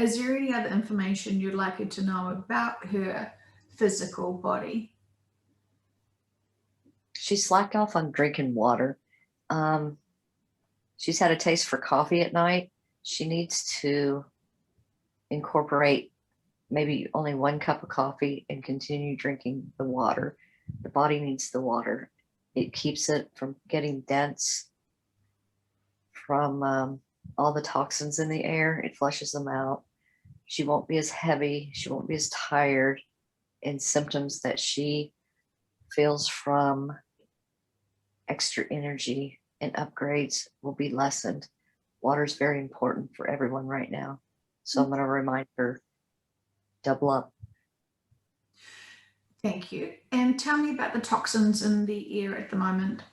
Is there any other information you'd like her to know about her physical body? She slacked off on drinking water. She's had a taste for coffee at night. She needs to incorporate maybe only 1 cup of coffee and continue drinking the water. The body needs the water. It keeps it from getting dense from all the toxins in the air. It flushes them out. She won't be as heavy. She won't be as tired. And symptoms that she feels from extra energy and upgrades will be lessened. Water is very important for everyone right now. So I'm going to remind her, double up. Thank you. And tell me about the toxins in the air at the moment.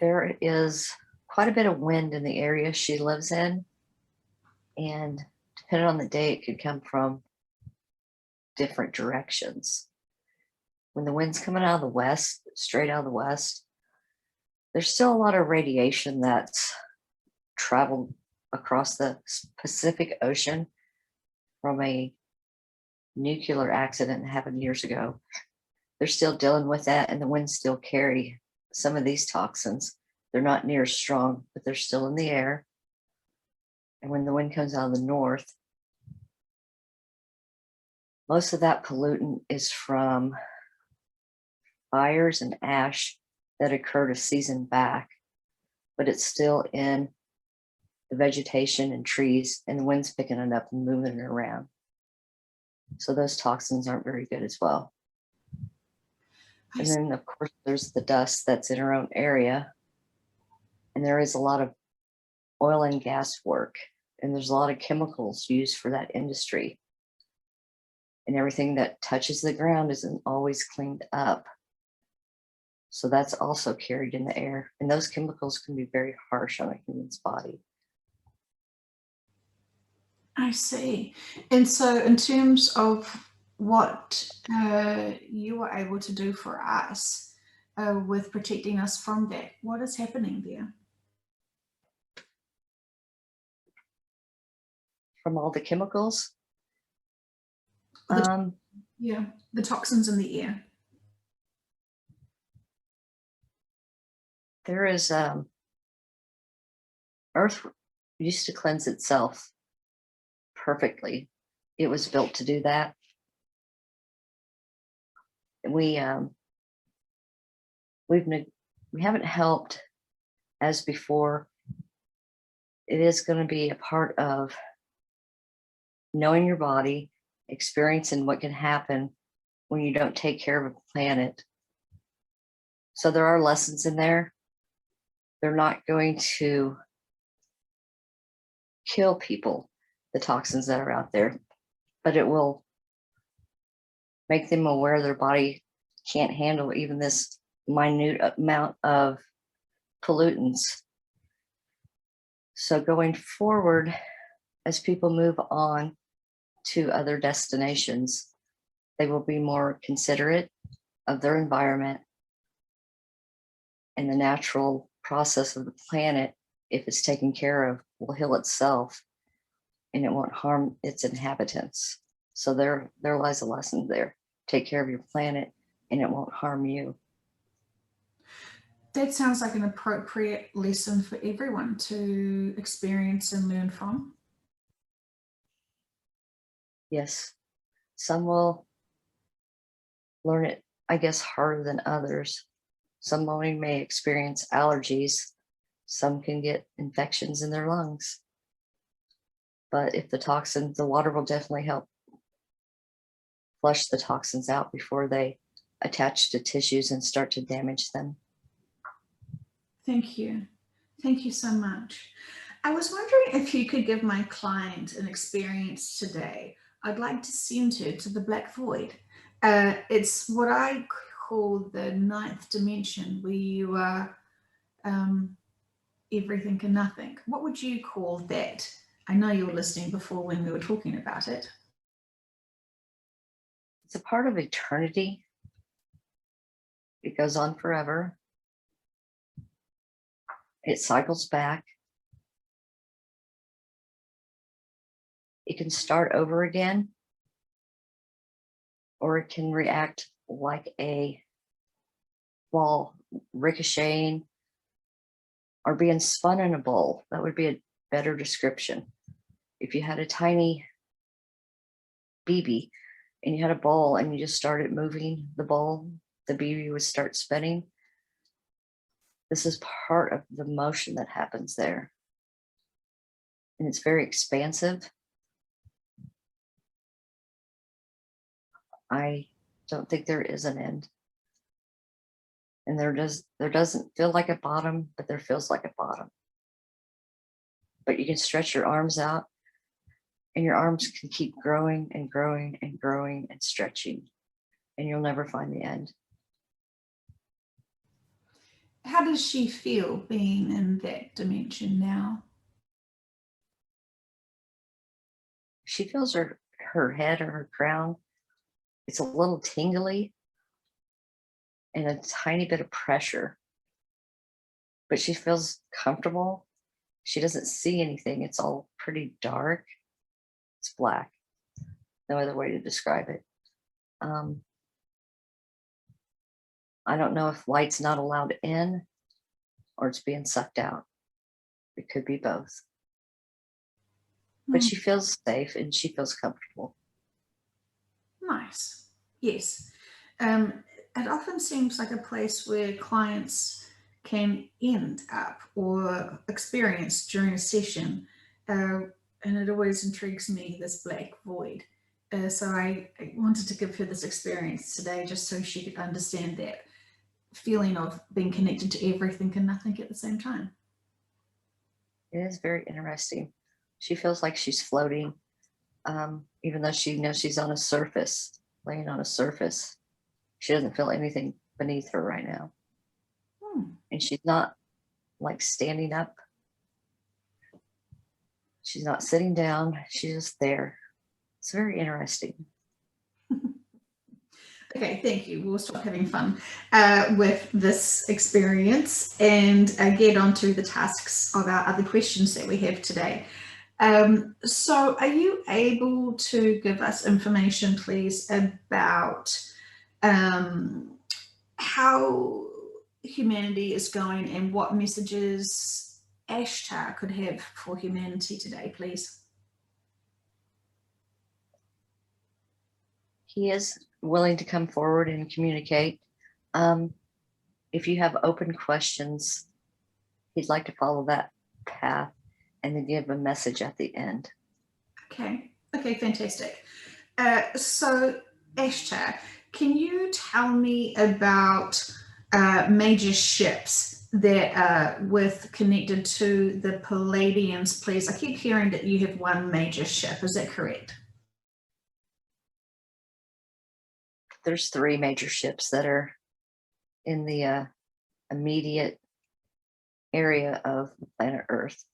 There is quite a bit of wind in the area she lives in. And depending on the day, it could come from different directions. When the wind's coming out of the west, straight out of the west, there's still a lot of radiation that's traveled across the Pacific Ocean from a nuclear accident that happened years ago. They're still dealing with that, and the winds still carry some of these toxins. They're not near as strong, but they're still in the air. And when the wind comes out of the north, most of that pollutant is from fires and ash that occurred a season back, but it's still in the vegetation and trees, and the wind's picking it up and moving it around. So those toxins aren't very good as well. And then, of course, there's the dust that's in our own area. And there is a lot of oil and gas work, and there's a lot of chemicals used for that industry. And everything that touches the ground isn't always cleaned up. So that's also carried in the air. And those chemicals can be very harsh on a human's body. I see. And so in terms of what you were able to do for us with protecting us from that, what is happening there? From all the chemicals? Yeah, the toxins in the air. There is, Earth used to cleanse itself perfectly. It was built to do that. We haven't helped as before. It is going to be a part of knowing your body, experiencing what can happen when you don't take care of a planet. So there are lessons in there. They're not going to kill people, the toxins that are out there, but it will make them aware their body can't handle even this minute amount of pollutants. So going forward, as people move on to other destinations, they will be more considerate of their environment and the natural process of the planet. If it's taken care of, will heal itself, and it won't harm its inhabitants. So there lies a lesson there. Take care of your planet, and it won't harm you. That sounds like an appropriate lesson for everyone to experience and learn from. Yes, some will learn it, I guess, harder than others. Some may experience allergies. Some can get infections in their lungs. But if the water will definitely help flush the toxins out before they attach to tissues and start to damage them. Thank you. Thank you so much. I was wondering if you could give my client an experience today. I'd like to send her to the Black Void. It's what I call the 9th dimension, where you are everything and nothing. What would you call that? I know you were listening before when we were talking about it. It's a part of eternity. It goes on forever. It cycles back. It can start over again, or it can react like a ball ricocheting or being spun in a bowl. That would be a better description. If you had a tiny BB and you had a bowl and you just started moving the bowl, the BB would start spinning. This is part of the motion that happens there. And it's very expansive. I don't think there is an end. And there doesn't feel like a bottom, but there feels like a bottom. But you can stretch your arms out, and your arms can keep growing and growing and growing and stretching, and you'll never find the end. How does she feel being in that dimension now? She feels her head or her crown. It's a little tingly and a tiny bit of pressure, but she feels comfortable. She doesn't see anything. It's all pretty dark. It's black. No other way to describe it. I don't know if light's not allowed in or it's being sucked out. It could be both. But she feels safe and she feels comfortable. Nice. Yes. It often seems like a place where clients can end up or experience during a session. And it always intrigues me, this black void. So I wanted to give her this experience today just so she could understand that feeling of being connected to everything and nothing at the same time. It is very interesting. She feels like she's floating, even though she knows she's on a surface, laying on a surface. She doesn't feel anything beneath her right now. And she's not like standing up. She's not sitting down. She's just there. It's very interesting. Okay, thank you. We'll stop having fun with this experience and get on to the tasks of our other questions that we have today. So are you able to give us information, please, about how humanity is going and what messages Ashtar could have for humanity today, please? He is willing to come forward and communicate. If you have open questions, he'd like to follow that path and then give a message at the end. Okay, fantastic. So Ashtar, can you tell me about major ships that are connected to the Palladians, please? I keep hearing that you have one major ship. Is that correct? There's 3 major ships that are in the immediate area of the planet Earth.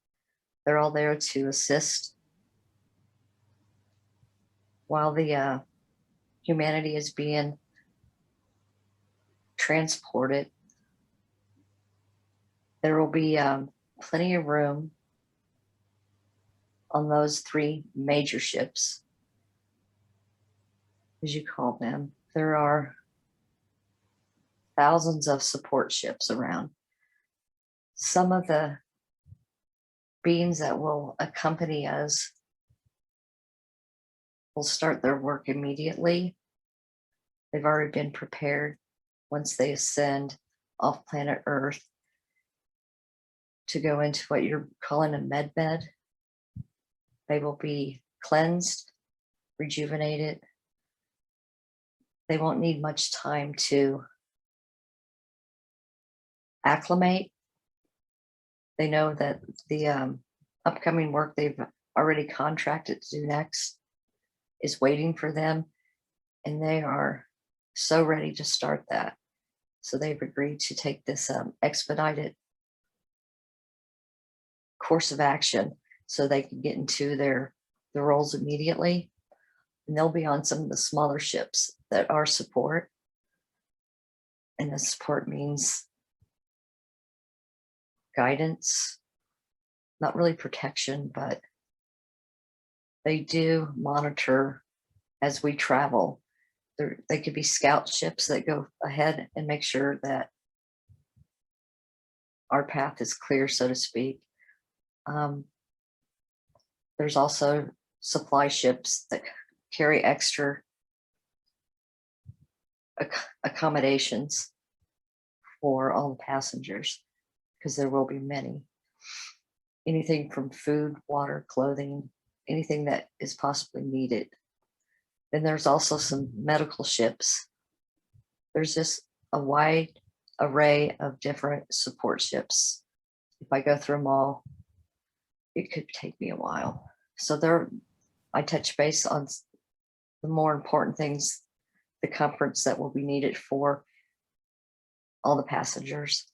They're all there to assist while the humanity is being transported. There will be plenty of room on those 3 major ships, as you call them. There are thousands of support ships around. Some of the beings that will accompany us will start their work immediately. They've already been prepared once they ascend off planet Earth to go into what you're calling a med bed. They will be cleansed, rejuvenated. They won't need much time to acclimate. They know that the upcoming work they've already contracted to do next is waiting for them, and they are so ready to start that. So they've agreed to take this expedited course of action so they can get into their roles immediately. And they'll be on some of the smaller ships that are support. And the support means guidance, not really protection, but they do monitor as we travel. They could be scout ships that go ahead and make sure that our path is clear, so to speak. There's also supply ships that carry extra accommodations for all the passengers, because there will be many. Anything from food, water, clothing, anything that is possibly needed. Then there's also some medical ships. There's just a wide array of different support ships. If I go through them all, it could take me a while. So I touch base on the more important things, the comforts that will be needed for all the passengers.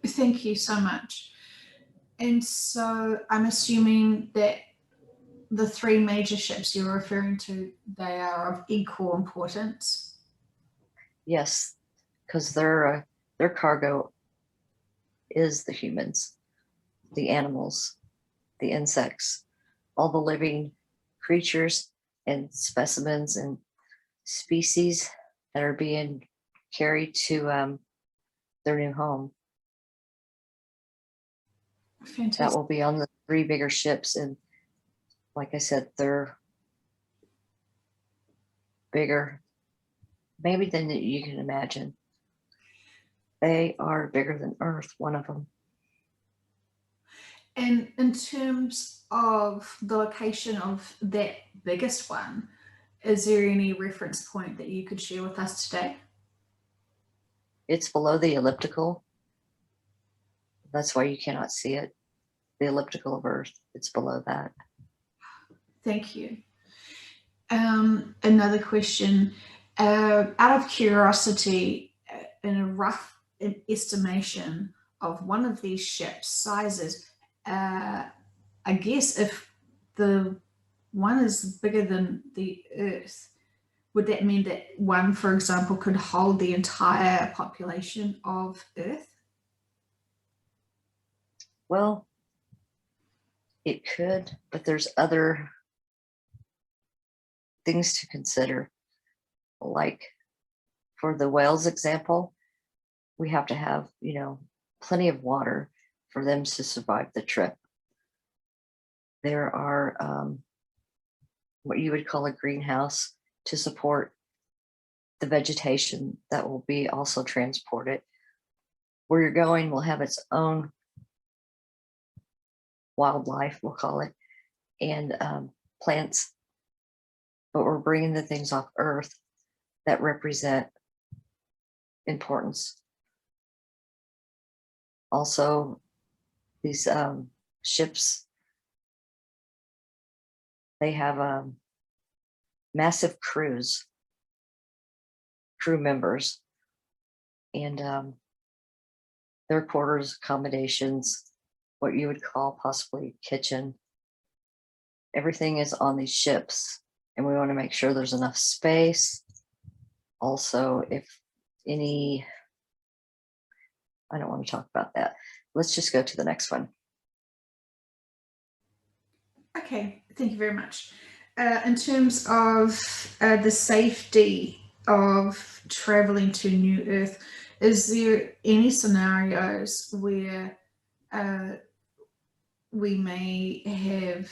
Thank you so much. And so I'm assuming that the three major ships you're referring to, they are of equal importance. Yes, because their cargo is the humans, the animals, the insects, all the living creatures and specimens and species that are being carried to their new home. Fantastic. That will be on the three bigger ships. And like I said, they're bigger, maybe than you can imagine. They are bigger than Earth, one of them. And in terms of the location of that biggest one, is there any reference point that you could share with us today? It's below the elliptical. That's why you cannot see it. The elliptical of Earth, it's below that. Thank you. Another question, out of curiosity, in a rough estimation of one of these ships' sizes, I guess if the one is bigger than the Earth, would that mean that one, for example, could hold the entire population of Earth? Well, it could, but there's other things to consider. Like for the whales example, we have to have, plenty of water for them to survive the trip. There are what you would call a greenhouse to support the vegetation that will be also transported. Where you're going will have its own wildlife, we'll call it, and plants, but we're bringing the things off Earth that represent importance. Also, these ships, they have massive crew members, and their quarters, accommodations, what you would call possibly kitchen. Everything is on these ships, and we want to make sure there's enough space. Also, if any, I don't want to talk about that. Let's just go to the next one. Okay, thank you very much. In terms of the safety of traveling to New Earth, is there any scenarios where we may have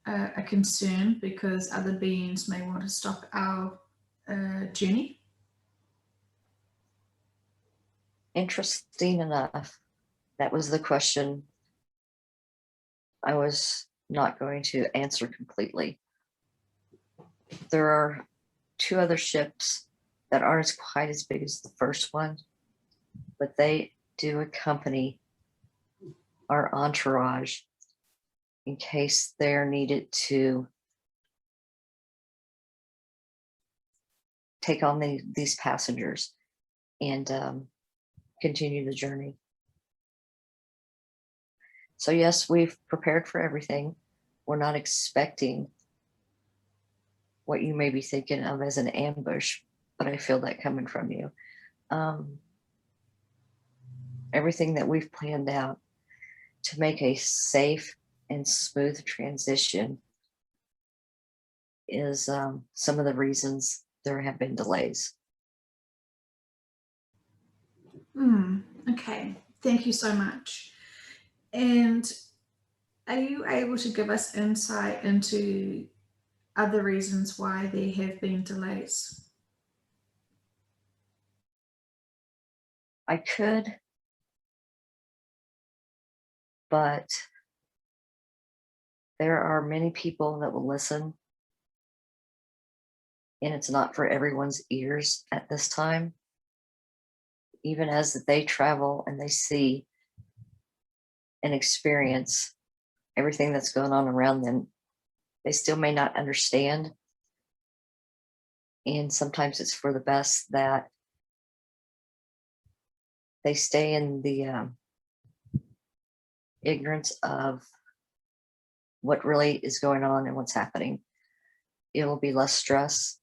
a concern because other beings may want to stop our journey? Interesting enough, that was the question I was not going to answer completely. There are two other ships that aren't quite as big as the first one, but they do accompany our entourage in case they're needed to take on these passengers and continue the journey. So yes, we've prepared for everything. We're not expecting what you may be thinking of as an ambush, but I feel that coming from you. Everything that we've planned out to make a safe and smooth transition is some of the reasons there have been delays. Okay, thank you so much. And are you able to give us insight into other reasons why there have been delays? I could, but there are many people that will listen, and it's not for everyone's ears at this time. Even as they travel and they see and experience everything that's going on around them, they still may not understand. And sometimes it's for the best that they stay in the ignorance of what really is going on and what's happening. It will be less stress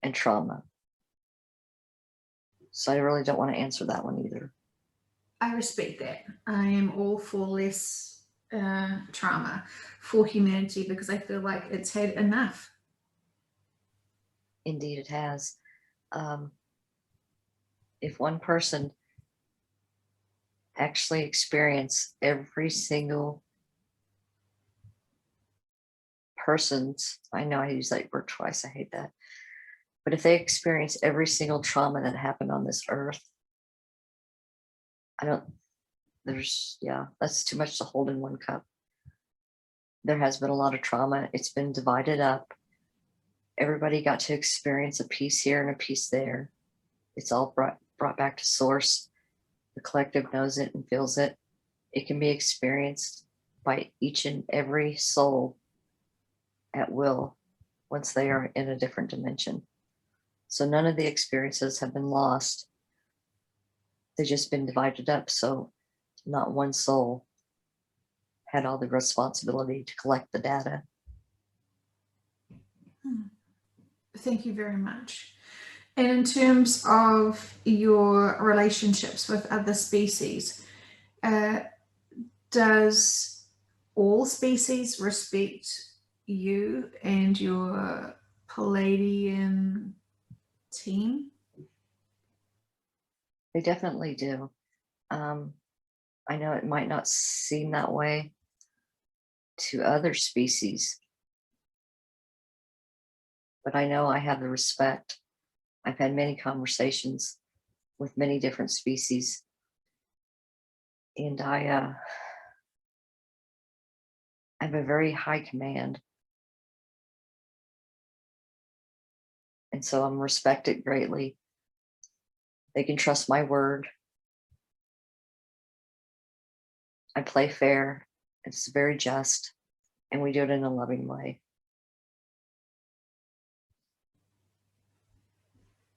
and trauma. So I really don't want to answer that one either. I respect that. I am all for less trauma for humanity because I feel like it's had enough. Indeed, it has. If one person actually experienced every single person's, I know I use that word twice, I hate that. But if they experience every single trauma that happened on this earth, that's too much to hold in one cup. There has been a lot of trauma. It's been divided up. Everybody got to experience a piece here and a piece there. It's all brought back to source. The collective knows it and feels it. It can be experienced by each and every soul at will once they are in a different dimension. So none of the experiences have been lost. They've just been divided up. So not one soul had all the responsibility to collect the data. Thank you very much. And in terms of your relationships with other species, does all species respect you and your Palladian team? They definitely do. I know it might not seem that way to other species, but I know I have the respect. I've had many conversations with many different species, and I have a very high command, and so I'm respected greatly. They can trust my word. I play fair. It's very just, and we do it in a loving way.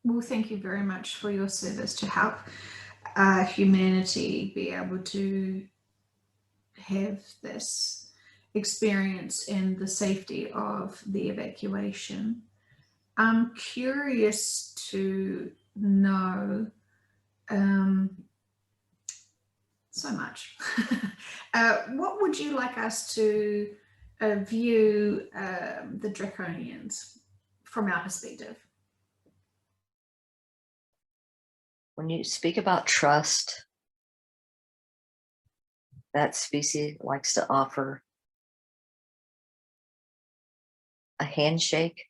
Well, thank you very much for your service to help humanity be able to have this experience in the safety of the evacuation. I'm curious to know so much. What would you like us to view the Draconians from our perspective? When you speak about trust, that species likes to offer a handshake,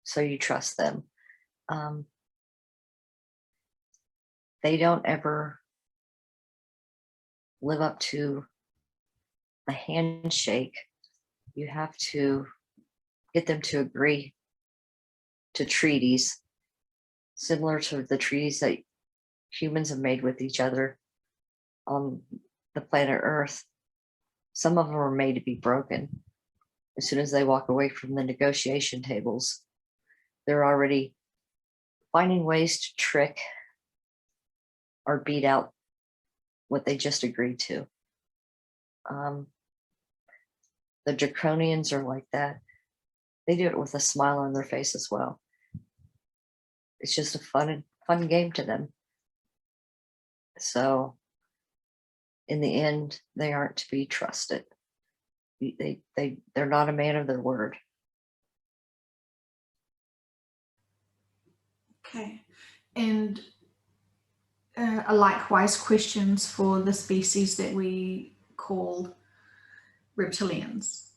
so you trust them. They don't ever live up to the handshake. You have to get them to agree to treaties similar to the treaties that humans have made with each other on the planet Earth. Some of them are made to be broken. As soon as they walk away from the negotiation tables, they're already finding ways to trick or beat out what they just agreed to. The Draconians are like that. They do it with a smile on their face as well. It's just a fun game to them. So in the end, they aren't to be trusted. They're not a man of their word. Okay. And likewise questions for the species that we call reptilians.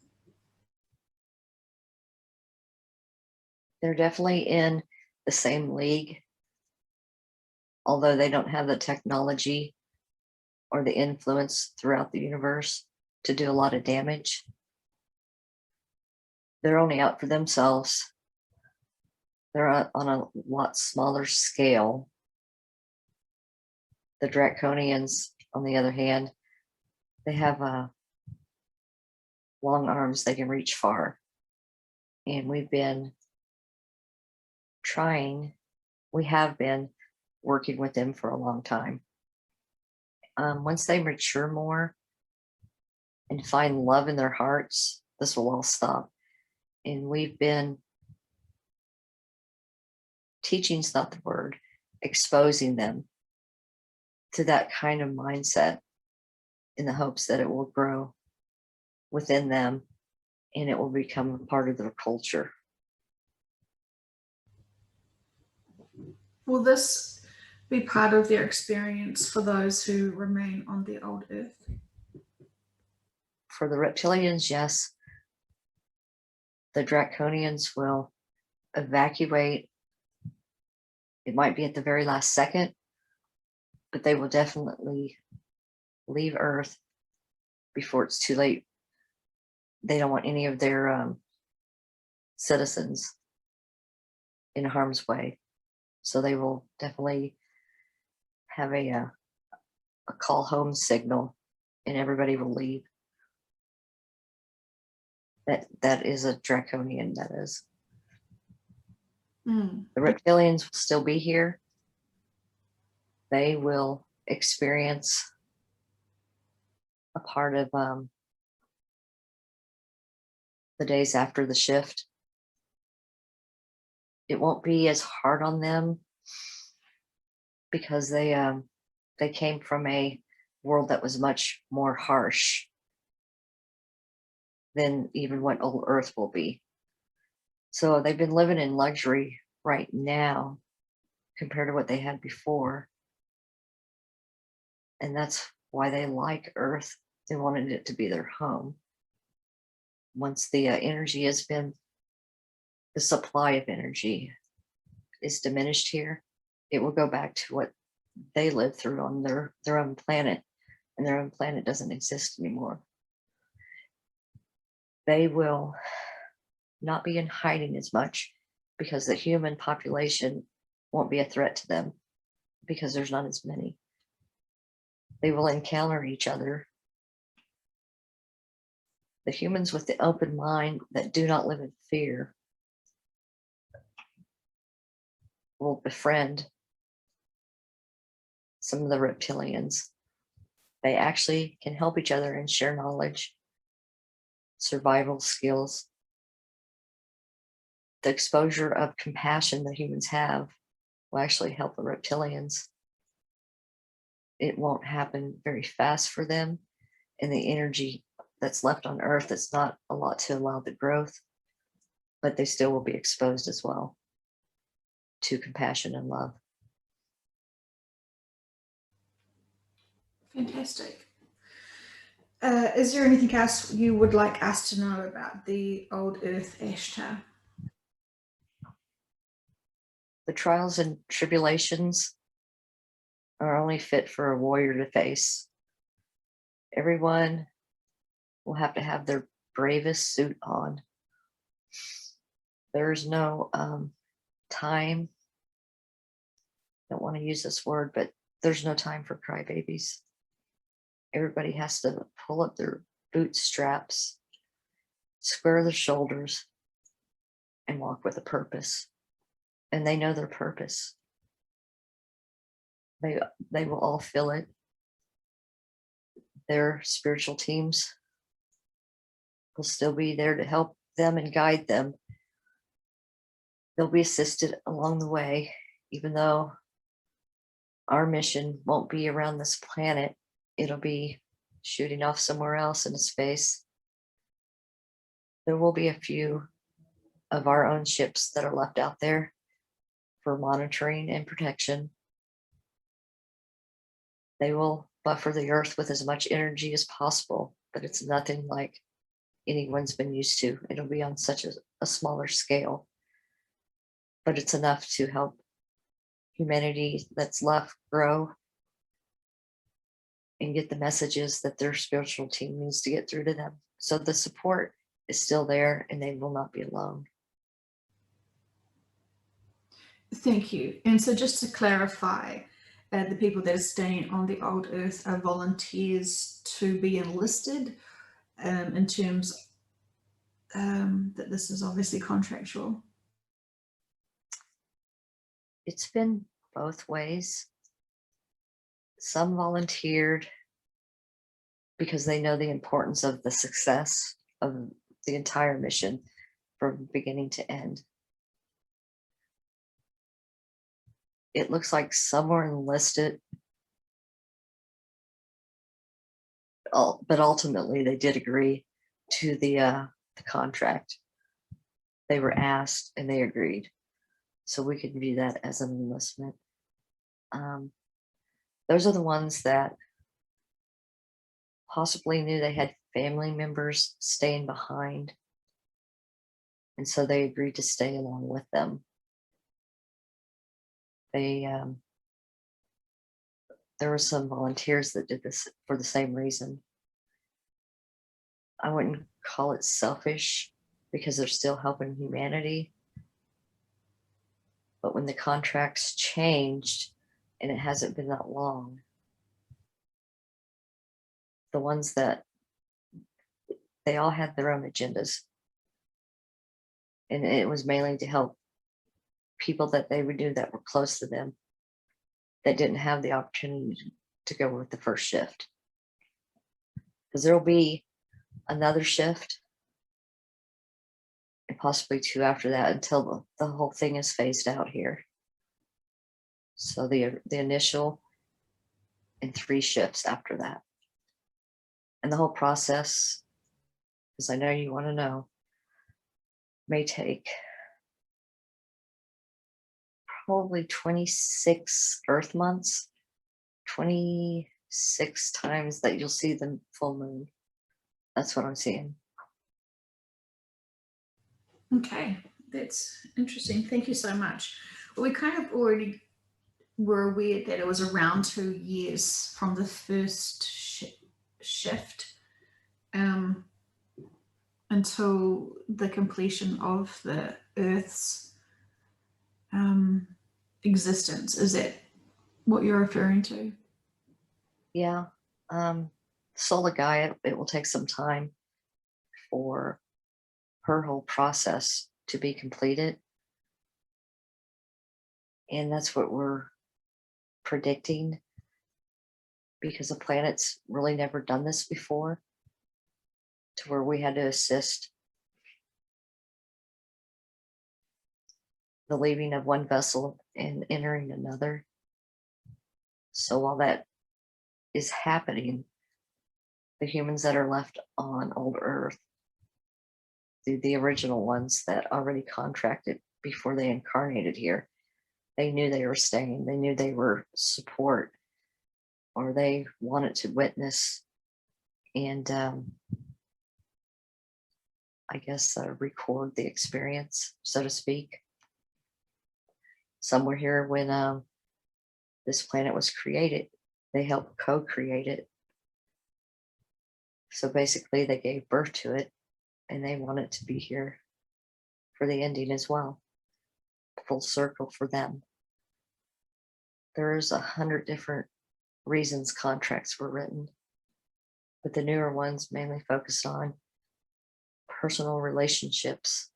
They're definitely in the same league, although they don't have the technology or the influence throughout the universe to do a lot of damage. They're only out for themselves. They're on a lot smaller scale. The Draconians, on the other hand, they have long arms. They can reach far. And we have been working with them for a long time. Once they mature more and find love in their hearts, this will all stop. And we've been teaching's not the word, exposing them to that kind of mindset in the hopes that it will grow within them and it will become a part of their culture. Will this be part of their experience for those who remain on the old Earth? For the reptilians, yes. The Draconians will evacuate. It might be at the very last second, but they will definitely leave Earth before it's too late. They don't want any of their citizens in harm's way. So they will definitely have a call home signal and everybody will leave. That is a Draconian, that is. The reptilians will still be here. They will experience a part of the days after the shift. It won't be as hard on them because they came from a world that was much more harsh than even what old Earth will be. So they've been living in luxury right now compared to what they had before. And that's why they like Earth. They wanted it to be their home. Once the energy has been, the supply of energy is diminished here, it will go back to what they lived through on their own planet, and their own planet doesn't exist anymore. They will not be in hiding as much because the human population won't be a threat to them because there's not as many. They will encounter each other. The humans with the open mind that do not live in fear will befriend some of the reptilians. They actually can help each other and share knowledge, survival skills. The exposure of compassion that humans have will actually help the reptilians. It won't happen very fast for them, and the energy that's left on Earth, that's not a lot to allow the growth, but they still will be exposed as well to compassion and love. Fantastic. Is there anything else you would like us to know about the old Earth Ashtar? The trials and tribulations are only fit for a warrior to face. Everyone will have to have their bravest suit on. There's no time. I don't want to use this word, but there's no time for crybabies. Everybody has to pull up their bootstraps, square their shoulders, and walk with a purpose. And they know their purpose. They will all feel it. Their spiritual teams will still be there to help them and guide them. They'll be assisted along the way, even though our mission won't be around this planet. it'll be shooting off somewhere else into space. There will be a few of our own ships that are left out there for monitoring and protection. They will buffer the Earth with as much energy as possible, but it's nothing like anyone's been used to. It'll be on such a smaller scale, but it's enough to help humanity that's left grow and get the messages that their spiritual team needs to get through to them. So the support is still there and they will not be alone. Thank you. And so just to clarify, the people that are staying on the old Earth are volunteers to be enlisted, in terms that this is obviously contractual. It's been both ways. Some volunteered because they know the importance of the success of the entire mission from beginning to end. It looks like some were enlisted, but ultimately they did agree to the contract. They were asked and they agreed. So we could view that as an enlistment. Those are the ones that possibly knew they had family members staying behind. And so they agreed to stay along with them. There were some volunteers that did this for the same reason. I wouldn't call it selfish because they're still helping humanity. But when the contracts changed, and it hasn't been that long, the ones that they all had their own agendas. And it was mainly to help people that they would do that were close to them that didn't have the opportunity to go with the first shift. Because there'll be another shift and possibly two after that until the whole thing is phased out here. So the initial and 3 shifts after that. And the whole process, because I know you want to know, may take probably 26 Earth months, 26 times that you'll see the full moon. That's what I'm seeing. Okay, that's interesting. Thank you so much. We kind of already were aware that it was around 2 years from the first shift until the completion of the Earth's existence. Is that what you're referring to? Yeah. Solar Gaia, it will take some time for her whole process to be completed. And that's what we're predicting, because the planet's really never done this before, to where we had to assist the leaving of one vessel and entering another. So while that is happening, the humans that are left on old Earth, the original ones that already contracted before they incarnated here, they knew they were staying. They knew they were support, or they wanted to witness and I guess record the experience, so to speak. Some were here when this planet was created. They helped co-create it. So basically they gave birth to it and they wanted to be here for the ending as well. Full circle for them. There's 100 different reasons contracts were written, but the newer ones mainly focus on personal relationships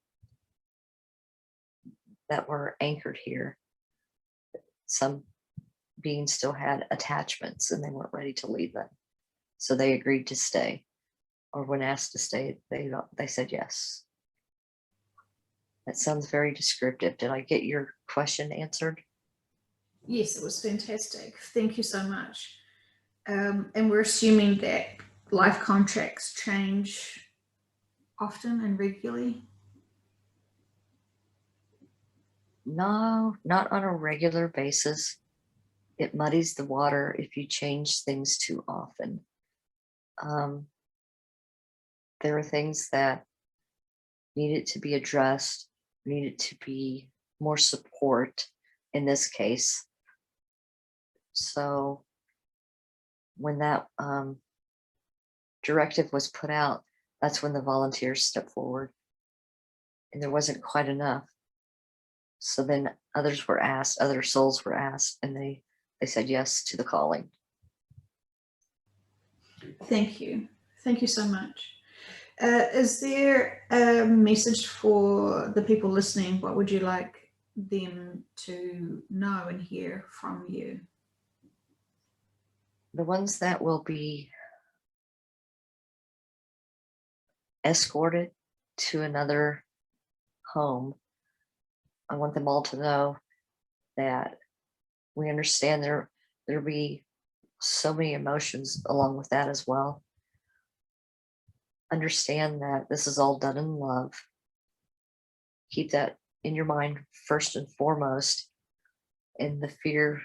that were anchored here. Some beings still had attachments and they weren't ready to leave them. So they agreed to stay, or when asked to stay, they said yes. That sounds very descriptive. Did I get your question answered? Yes, it was fantastic. Thank you so much. And we're assuming that life contracts change often and regularly. No, not on a regular basis. It muddies the water if you change things too often. Um, there are things that needed to be addressed, needed to be more support in this case. So when that directive was put out, that's when the volunteers stepped forward, and there wasn't quite enough. So then others were asked, other souls were asked, and they said yes to the calling. Thank you. Thank you so much. Is there a message for the people listening? What would you like them to know and hear from you? The ones that will be escorted to another home, I want them all to know that we understand there'll be so many emotions along with that as well. Understand that this is all done in love. Keep that in your mind first and foremost, and the fear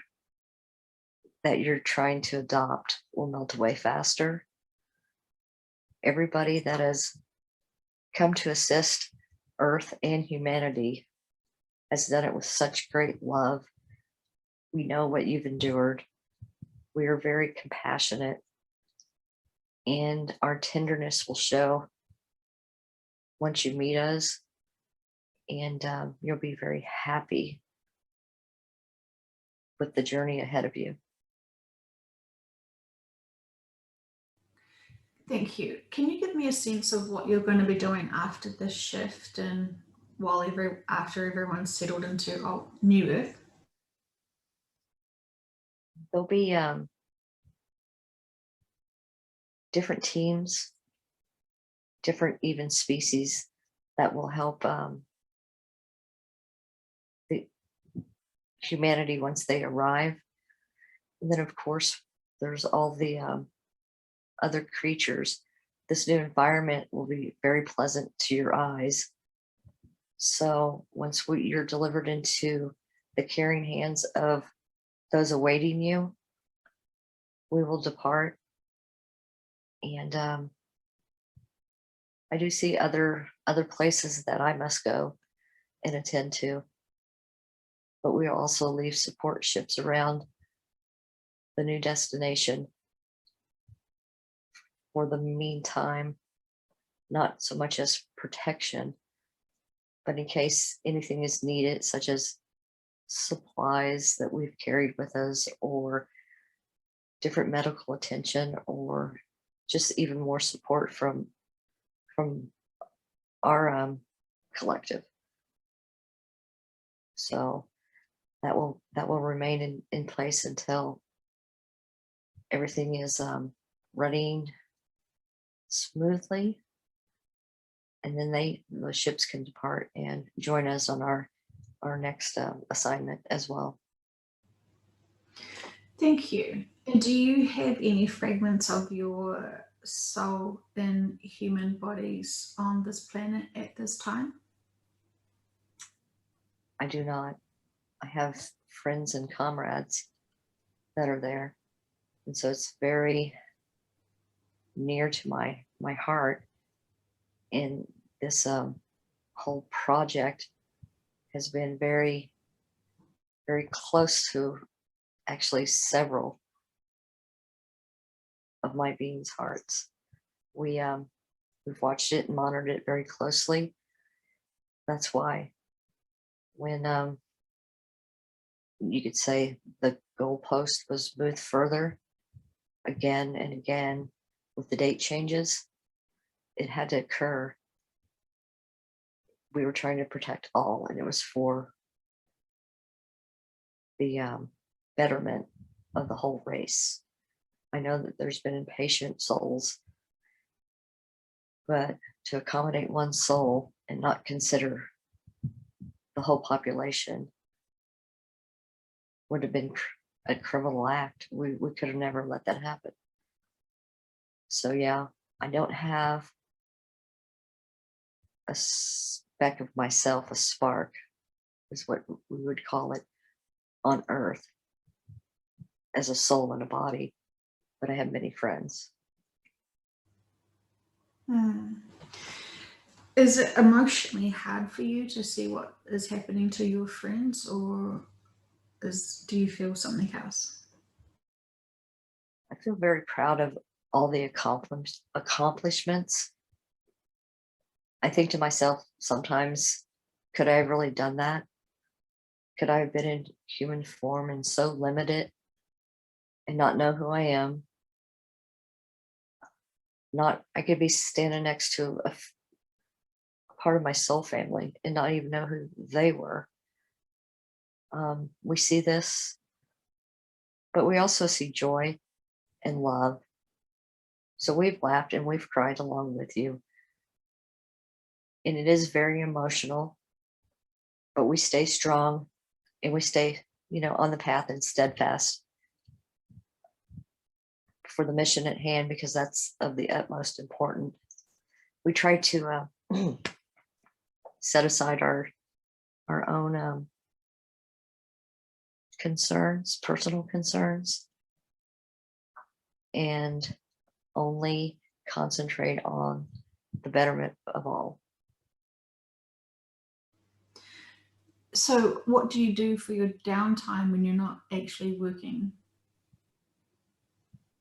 that you're trying to adopt will melt away faster. Everybody that has come to assist Earth and humanity has done it with such great love. We know what you've endured. We are very compassionate, and our tenderness will show once you meet us, and you'll be very happy with the journey ahead of you. Thank you. Can you give me a sense of what you're going to be doing after this shift and after everyone's settled into New Earth? There'll be different teams, different even species that will help the humanity once they arrive. And then, of course, there's all the other creatures. This new environment will be very pleasant to your eyes. So once you're delivered into the caring hands of those awaiting you, we will depart. And I do see other places that I must go and attend to, but we'll also leave support ships around the new destination for the meantime, not so much as protection, but in case anything is needed, such as supplies that we've carried with us, or different medical attention, or just even more support from our collective. So that will remain in place until everything is running smoothly, and then the ships can depart and join us on our next assignment as well. Thank you. And do you have any fragments of your soul in human bodies on this planet at this time? I do not. I have friends and comrades that are there, and so it's very near to my heart. And this whole project has been very, very close to actually several of my beings' hearts. We've watched it and monitored it very closely. That's why when you could say the goalpost was moved further again and again with the date changes, it had to occur. We were trying to protect all, and it was for the betterment of the whole race. I know that there's been impatient souls, but to accommodate one soul and not consider the whole population would have been a criminal act. We could have never let that happen. So yeah, I don't have a speck of myself, a spark is what we would call it on earth as a soul in a body, but I have many friends. Is it emotionally hard for you to see what is happening to your friends, or do you feel something else? I feel very proud of all the accomplishments. I think to myself sometimes, could I have really done that? Could I have been in human form and so limited and not know who I am? I could be standing next to a part of my soul family and not even know who they were. We see this, but we also see joy and love. So we've laughed and we've cried along with you. And it is very emotional, but we stay strong and we stay, on the path and steadfast for the mission at hand, because that's of the utmost importance. We try to set aside our own concerns, personal concerns, and only concentrate on the betterment of all. So what do you do for your downtime when you're not actually working?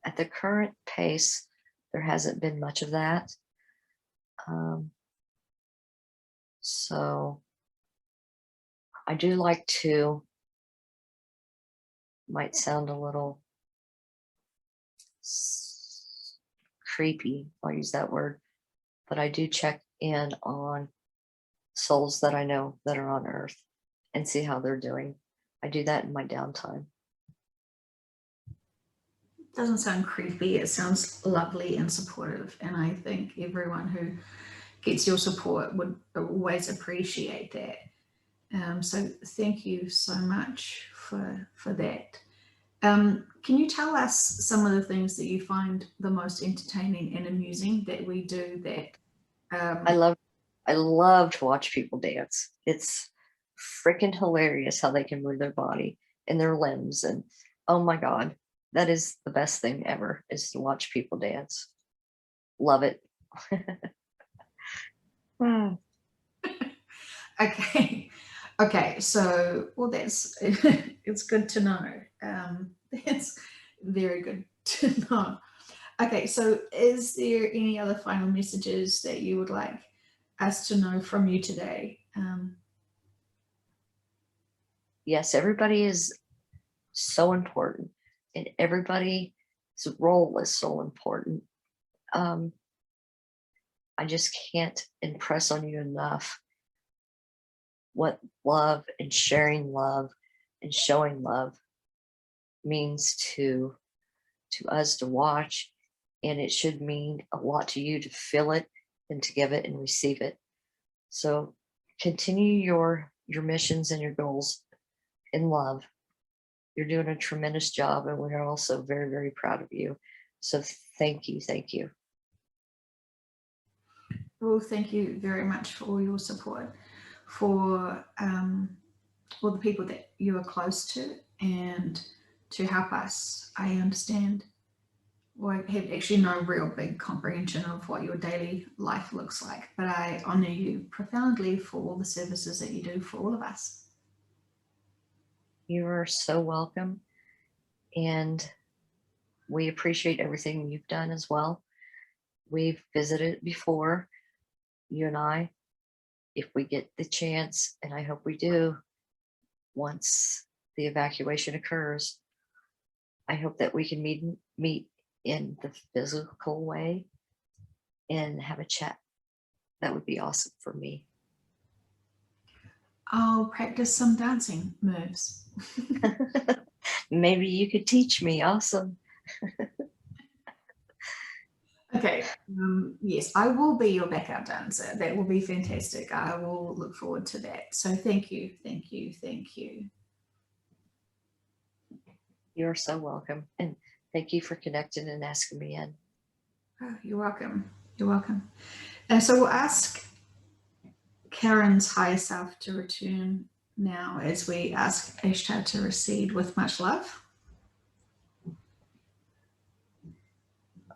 At the current pace, there hasn't been much of that. So I do like to, might sound a little creepy, I'll use that word, but I do check in on souls that I know that are on earth and see how they're doing. I do that in my downtime. Doesn't sound creepy. It sounds lovely and supportive. And I think everyone who gets your support would always appreciate that. So thank you so much for that. Can you tell us some of the things that you find the most entertaining and amusing that we do that? I love to watch people dance. It's freaking hilarious how they can move their body and their limbs. And oh my God, that is the best thing ever, is to watch people dance. Love it. Okay. Okay. So, well, that's, it's good to know. That's very good to know. Okay. So is there any other final messages that you would like us to know from you today? Yes, everybody is so important and everybody's role is so important. I just can't impress on you enough what love and sharing love and showing love means to us to watch, and it should mean a lot to you to feel it and to give it and receive it. So continue your missions and your goals in love. You're doing a tremendous job, and we're also very, very proud of you. So thank you, thank you. Well, thank you very much for all your support, for all the people that you are close to, and to help us. I understand, well, I have actually no real big comprehension of what your daily life looks like, but I honour you profoundly for all the services that you do for all of us. You are so welcome, and we appreciate everything you've done as well. We've visited before, you and I, if we get the chance, and I hope we do, once the evacuation occurs. I hope that we can meet in the physical way and have a chat. That would be awesome for me. I'll practice some dancing moves. Maybe you could teach me. Awesome. Okay. Yes, I will be your backup dancer. That will be fantastic. I will look forward to that. So thank you, thank you, thank you. You're so welcome. And thank you for connecting and asking me in. Oh, you're welcome. You're welcome. And so we'll ask Karen's higher self to return now as we ask Ashtar to recede with much love.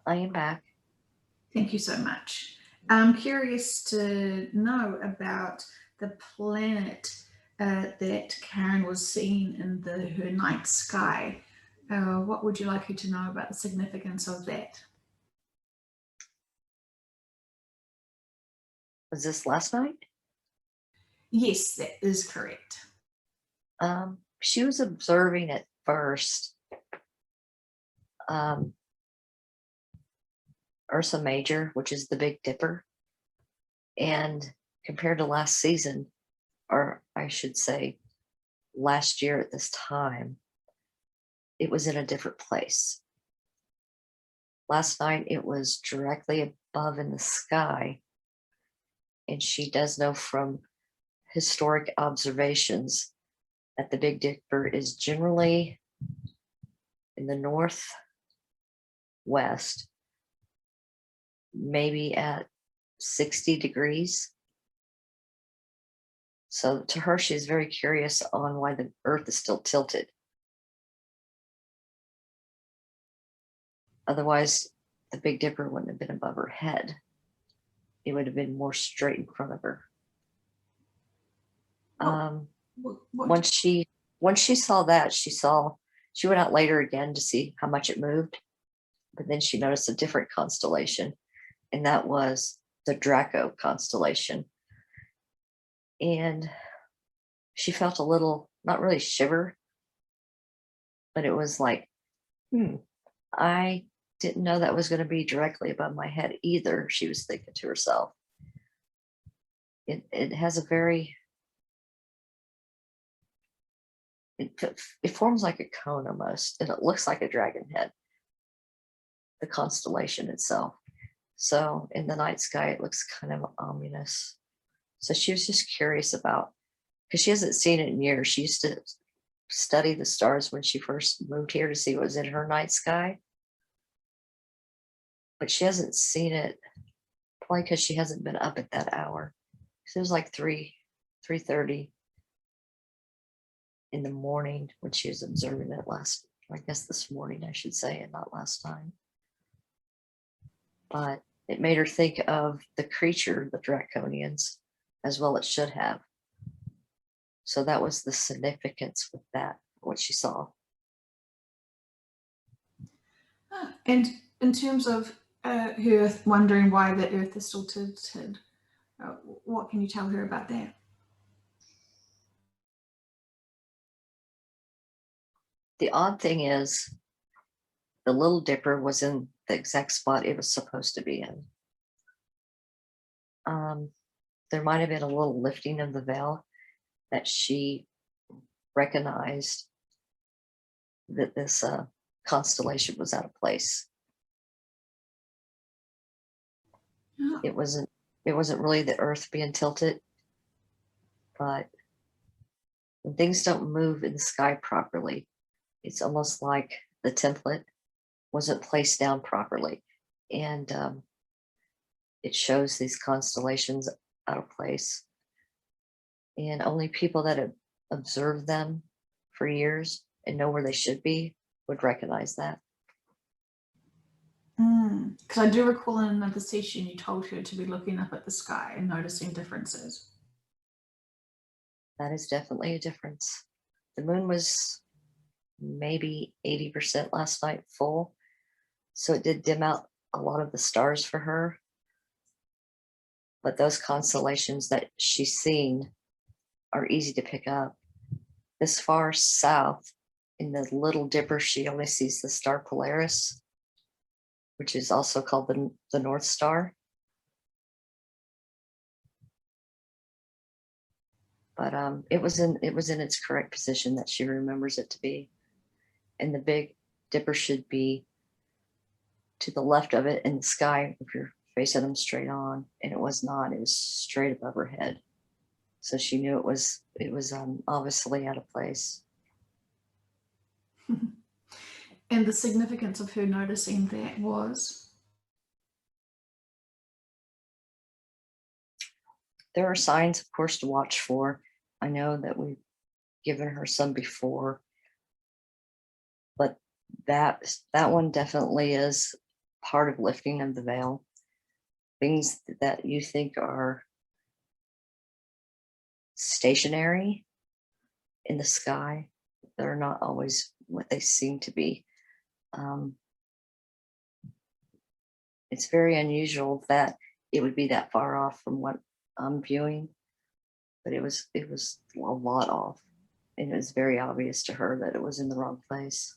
I am back. Thank you so much. I'm curious to know about the planet that Karen was seeing in her night sky. What would you like her to know about the significance of that? Was this last night? Yes, that is correct. She was observing at first Ursa Major, which is the Big Dipper. And compared to last season, or I should say last year at this time, it was in a different place. Last night, it was directly above in the sky. And she does know from historic observations that the Big Dipper is generally in the northwest, maybe at 60 degrees. So to her, she's very curious on why the Earth is still tilted. Otherwise, the Big Dipper wouldn't have been above her head. It would have been more straight in front of her. Once she saw that, she went out later again to see how much it moved, but then she noticed a different constellation, and that was the Draco constellation. And she felt a little, not really shiver, but it was like, I didn't know that was going to be directly above my head either, she was thinking to herself. It has a very, it forms like a cone almost, and it looks like a dragon head, the constellation itself. So in the night sky, it looks kind of ominous. So she was just curious about, because she hasn't seen it in years. She used to study the stars when she first moved here to see what was in her night sky. But she hasn't seen it, probably because she hasn't been up at that hour. So it was like 3:30 in the morning when she was observing it this morning, I should say, and not last time. But it made her think of the creature, the Draconians, as well it should have. So that was the significance with that, what she saw. And in terms of her wondering why the Earth is still tilted, what can you tell her about that? The odd thing is, the Little Dipper was in the exact spot it was supposed to be in. There might have been a little lifting of the veil that she recognized that this constellation was out of place. Oh. It wasn't really the Earth being tilted, but when things don't move in the sky properly, it's almost like the template wasn't placed down properly, and it shows these constellations out of place. And only people that have observed them for years and know where they should be would recognize that. Because I do recall in another session you told her to be looking up at the sky and noticing differences. That is definitely a difference. The moon was maybe 80% last night full, so it did dim out a lot of the stars for her. But those constellations that she's seen are easy to pick up. This far south in the Little Dipper, she only sees the star Polaris, which is also called the North Star. But it was in its correct position that she remembers it to be. And the Big Dipper should be to the left of it in the sky if you're facing them straight on, and it was not. It was straight above her head. So she knew it was obviously out of place. And the significance of her noticing that was? There are signs, of course, to watch for. I know that we've given her some before, but that one definitely is part of lifting of the veil. Things that you think are stationary in the sky, they're not always what they seem to be. It's very unusual that it would be that far off from what I'm viewing, but it was a lot off, and it was very obvious to her that it was in the wrong place.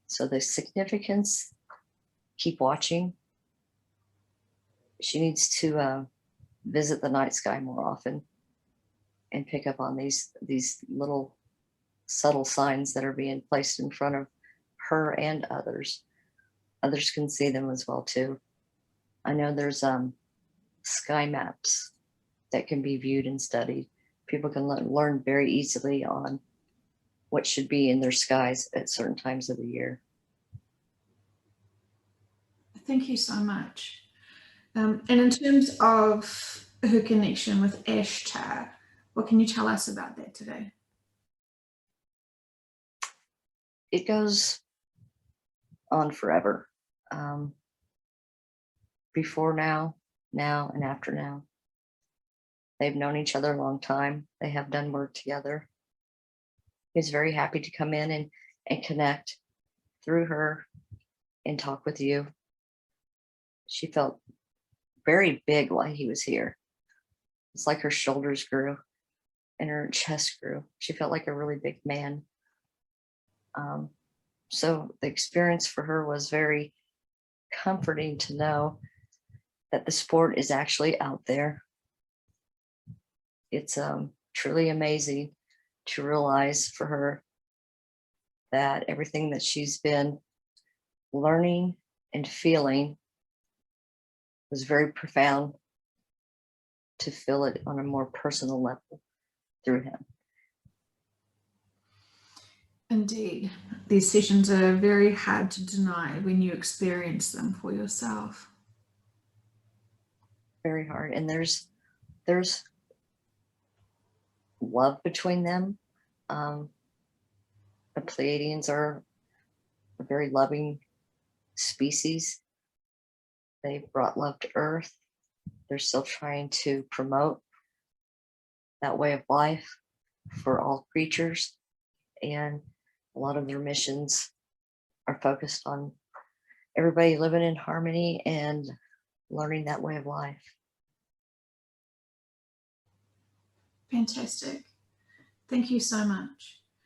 So the significance, keep watching. She needs to visit the night sky more often and pick up on these little subtle signs that are being placed in front of her and others. Others can see them as well too. I know there's sky maps that can be viewed and studied. People can learn very easily on what should be in their skies at certain times of the year. Thank you so much. And in terms of her connection with Ashtar, what can you tell us about that today? It goes on forever. Before now, now, and after now. They've known each other a long time. They have done work together. He's very happy to come in and connect through her and talk with you. She felt very big while he was here. It's like her shoulders grew and her chest grew. She felt like a really big man. So the experience for her was very comforting to know that the sport is actually out there. It's truly amazing to realize for her that everything that she's been learning and feeling was very profound, to feel it on a more personal level through him. Indeed. These sessions are very hard to deny when you experience them for yourself. Very hard. And there's love between them. The Pleiadians are a very loving species. They've brought love to Earth. They're still trying to promote that way of life for all creatures. And a lot of their missions are focused on everybody living in harmony and learning that way of life. Fantastic. Thank you so much.